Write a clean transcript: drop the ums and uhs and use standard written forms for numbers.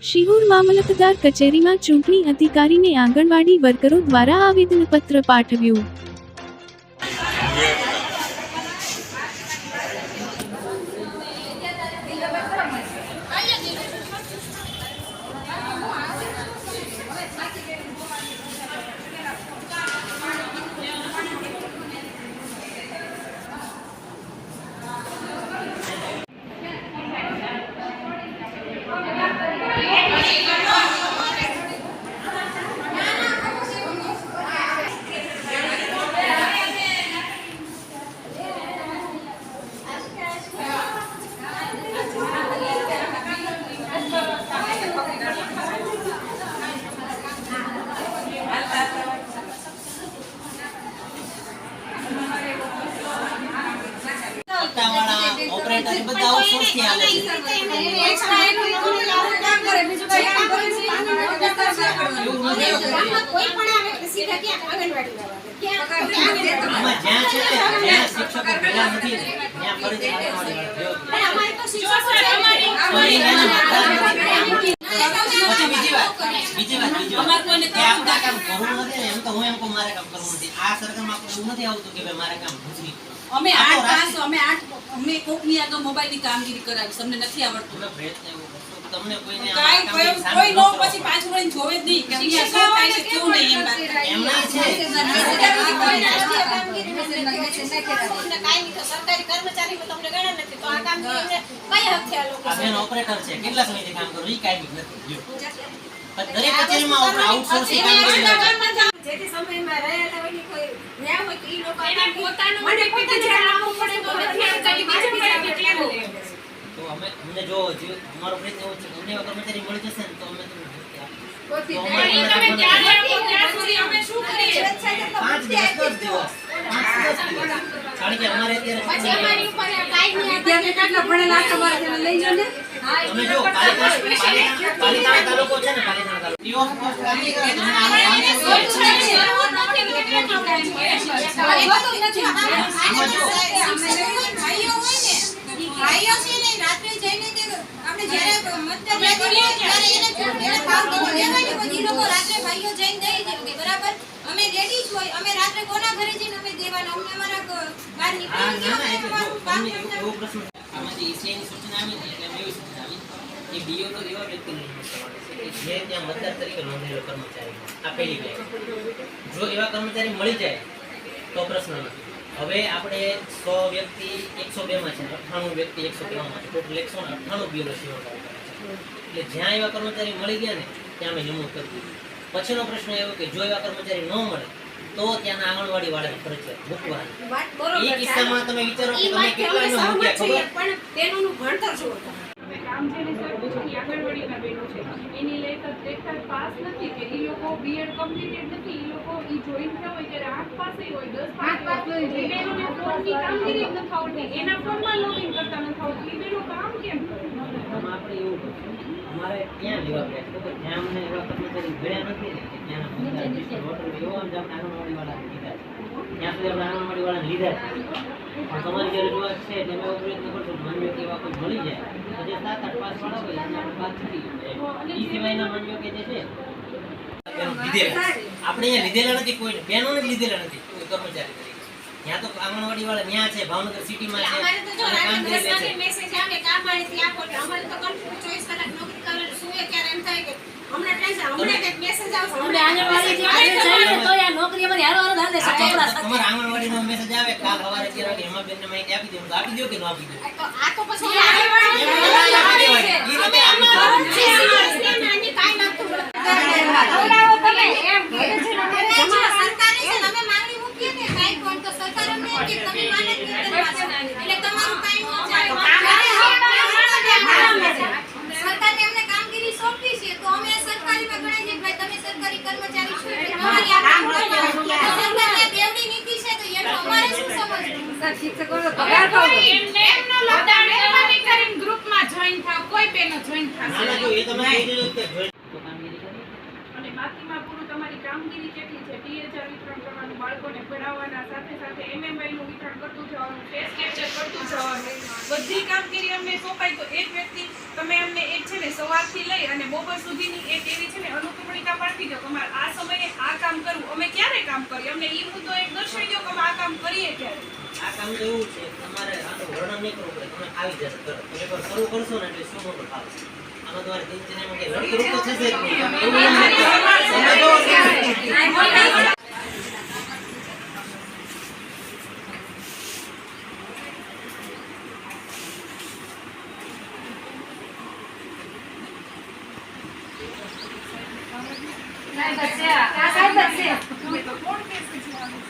શિહોર મામલતદાર કચેરીમાં ચૂંટણી અધિકારીને આંગણવાડી વર્કરો દ્વારા આવેદનપત્ર પાઠવ્યું. ऑपरेटर બધા આઉટસોર્સ થી આવે છે. કોઈ પણ આવે સીધા ક્યાં આંગણવાડી આમાં જ્યાં છે જ્યાં શિક્ષકો ભેગા નથી ત્યાં ફરીથી આંગણવાડી પણ અમારે તો શિક્ષકો છે બીજી વાત અમાર કોઈને કામ કરવું નથી એમ તો હું એમ કો મારે કામ કરવું નથી. આ સરકારમાં આપણે એવું નથી આવતું કે ભાઈ મારે કામ નથી. અમે કોકની આગળ મોબાઈલની કામગીરી કરાવી તમને નથી આવડતું. પ્રયત્ન એવો કરશો તમને કોઈને કોઈ નો પછી પાછું વળીને જોવે જ નહીં કે અહીંયા શું થાય છે કેવું નહીં એમ વાત એમ ના છે. કાયમી તો સરકારી કર્મચારીમાં તમને ગણ્યા નથી તો આ કામગીરીને કઈ હક છે આ લોકો? આ બેન ઓપરેટર છે કેટલા સમયથી કામ કરો ઈ કાયમી નથી. દરેક કચેરીમાં આઉટસોર્સિંગ કામગીરી જેથી સમયમાં રહેલા હોય કોઈ રહ્યા હોય તો ઈ લોકો એને પોતાનું મને પોતાનું રાખવું પડે તો નથી આવતા બીજું પડે કેટલું તો અમને જો અમારો પ્રયત્ન એવો છે કે અમને કર્મચારી મળી જશે ને તો અમે તમને તમે ક્યાં રાખો ત્યાં સુધી અમે શું કરીએ 5 દિવસ 10 દિવસ કારણ કે અમારે અત્યારે પછી અમારી ઉપર કાયમી વિદ્યાર્થી કેટલા ભણેલા તમારે લઈ જને તમે જો પાલિતાણા તાલુકો છે ને પાલિતાણા તાલુકો ફ્રી ઓફ કોસ્ટ કામગીરી કરે તમને આમાં ભાઈઓ છે ને રાત્રે જઈને કે આપણે જ્યારે મતદાન કરીએ ત્યારે એને ભાવ કરી દેવાની કોઈ ઈ લોકો રાત્રે ભાઈઓ જઈને દઈ દે કે બરાબર અમે રેડી જ હોય અમે રાત્રે કોના ઘરે જઈને અમે દેવાના અમને અમારા બહાર નીકળી ગયા તમને એવો પ્રશ્ન આમાંથી ઈસીઆઈની સૂચના આવી ને એટલે એવી સૂચના આવી કે ડીઓ તો એવા વ્યક્તિને છે કે જે ત્યાં મતદાર તરીકે નોંધાયેલો કર્મચારી આ પહેલી વાત. જો એવા કર્મચારી મળી જાય તો પ્રશ્ન નથી. હવે આપણે 100 વ્યક્તિ 102 માં છે 98 વ્યક્તિ 103 માં છે ટોટલ 198 બીઓનો સેવા કરે છે. એટલે જ્યાં એવા કર્મચારી મળી ગયા ને ત્યાં અમે નિમણૂક કરી દીધી. પછીનો પ્રશ્ન એવો કે જો એવા કર્મચારી ન મળે તો ત્યાંના આંગણવાડી વાળાને ફરજિયાત મૂકવાની. એ કિસ્સામાં તમે વિચારો કે તમે કેટલાનો મૂક્યા ખબર પણ તેનું ભણતર શું હતું? કામ જેને કરવું છે આંગણવાડીના બહેનો છે એની લેખા પાસ નથી કે ઈ લોકો બીએડ કમ્પ્લીટેડ નથી ઈ લોકો ઈ જોઈન થયા હોય ત્યારે 8 પાસે હોય 10 પાસ હોય એ બહેનોને ફોનની કામગીરી જ નથી આવડતી એના ફોનમાં લોગિન કરતા નથી આવડતું ઈ બહેનો કામ કેમ કરે? આમાં આપણે એવું કરશું અમારે ત્યાં લેવા પડે છે કે જ્યાં અમને એવા કર્મચારી મળ્યા નથી ને કે ત્યાંના મતદાર વોટર એવા જ આપણે આંગણવાડી વાળા લીધા છે ત્યાં સુધી આપણે આંગણવાડી વાળા લીધા છે. પણ તમારી જે રજૂઆત છે તમે એવો પ્રયત્ન કરશો માનવીય કે એવા કોઈ મળી જાય તો જે 7-8 પાસ વાળા હોય એને આપણે બાદ કરી ઈ સિવાયના માનવીય કે જે છે આપણે અહીંયા લીધેલા નથી કોઈને બહેનોને લીધેલા નથી કોઈ કર્મચારી તરીકે. ત્યાં તો આંગણવાડી વાળા ત્યાં છે ભાવનગર સિટીમાં છે અમારે તો જો અને કામગીરી લે છે. મેસેજ આવે કામ માહિતી આપો એટલે અમારે તો કન્ફ્યુઝ 24 કલાક નોકરી કરે સુએ ત્યારે એમ થાય કે હમણાં ટેન્શન હમણાં એક મેસેજ આવશે આપણે આંગણવાડી જે આજે જઈએ તો આ નોકરી અમારી હારો હારો હાલે છે ચોપડા સાથે. તમારા આંગણવાડીનો મેસેજ આવે કાલ સવારે 11 વાગે હેમાબેનને માહિતી આપી દે તો આપી દો કે ન આપી દો? આ તો પછી આંગણવાડી નાની કાઈ નાખતું બોલાવો તમે એમ કે છે સરકારી છે અમે માંગણી મૂકીએ કે કાઈ કોણ તો સરકાર અમને કે તમે માને જ નહીં એટલે તમારું કાઈ ન ચાલે. સરકારે અમને કામગીરી સોંપી છે તો અમે સરકારીમાં ગણાય છે ભાઈ તમે સરકારી કર્મચારી છો એટલે તમારી આ કામ કરવાનું. સરકારની બેવડી નીતિ છે તો એનો અમારે શું સમજવું? શિક્ષકોનો પગાર ભાવ એમનો લોદાણ મહેરબાની કરીને ગ્રુપમાં જોઈન થાવ કોઈ બેનો જોઈન ના ના થશે જો એ તમે કહી દેજો કે જોઈ તો કામગીરી કરી અને બાકીમાં પૂરું તમારી કામગીરી કેટલી છે, THR વિતરણ કરવાનું, બાળકોને ભણાવવાના, સાથે સાથે MMI નું વિતરણ કરતું જવાનું, ફેસ કેપ્ચર કરતું જવાનું, બધી કામગીરી અમને સોંપાય તો એક વ્યક્તિ તમે અમને એક છે ને સવારથી લઈ અને બપોર સુધીની એક એવી છે ને અનુક્રમણિકા પાડતી દો કે અમારે આ સમયે આ કામ કરવું, અમે ક્યારે કામ કરીએ, અમને એ મુદ્દો એક દર્શાવી દો કે અમે આ કામ કરીએ ક્યારે. આ કામ તો એવું છે તમારે આનું વર્ણન નહીં કરવું પડે, તમે આવી જશે તરત. તમે એકવાર શરૂ કરશો ને એટલે શું મોટો ફાવશે. આમાં તમારે દિનચર્યામાં કે લડતું તો થશે જ નહીં. એવું નથી. તમે તો કોણ કહેશે છે આનું?